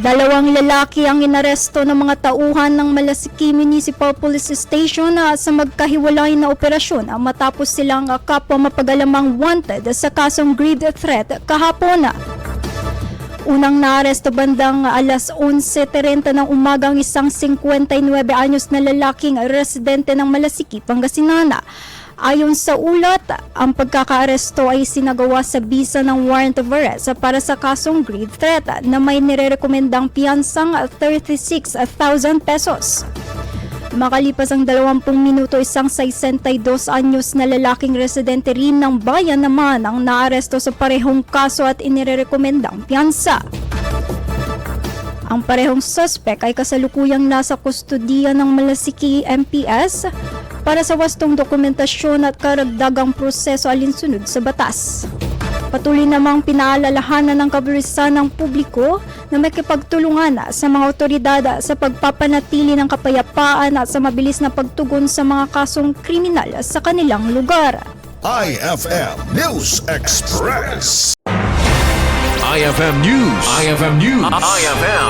Dalawang lalaki ang inaresto ng mga tauhan ng Malasiki Municipal Police Station sa magkahiwalay na operasyon matapos silang kapwa mapagalamang wanted sa kasong grave threat kahapon. Unang naaresto bandang alas 11:30 ng umaga ang isang 59 anyos na lalaking residente ng Malasiki, Pangasinan. Ayon sa ulat, ang pagkakaaresto ay sinagawa sa bisa ng warrant of arrest para sa kasong grave threat na may nirerekomendang piyansang 36,000 pesos. Makalipas ang 20 minuto, isang 62 anyos na lalaking residente rin ng bayan naman ang naaresto sa parehong kaso at inirekomendang piyansa. Ang parehong suspect ay kasalukuyang nasa kustodiya ng Malasiki MPS para sa wastong dokumentasyon at karagdagang proseso alinsunod sa batas. Patuloy namang pinaalalahanan ng kabulisan ng publiko na makipagtulungan sa mga otoridad sa pagpapanatili ng kapayapaan at sa mabilis na pagtugon sa mga kasong kriminal sa kanilang lugar. IFM News Express. IFM News. IFM News. IFM.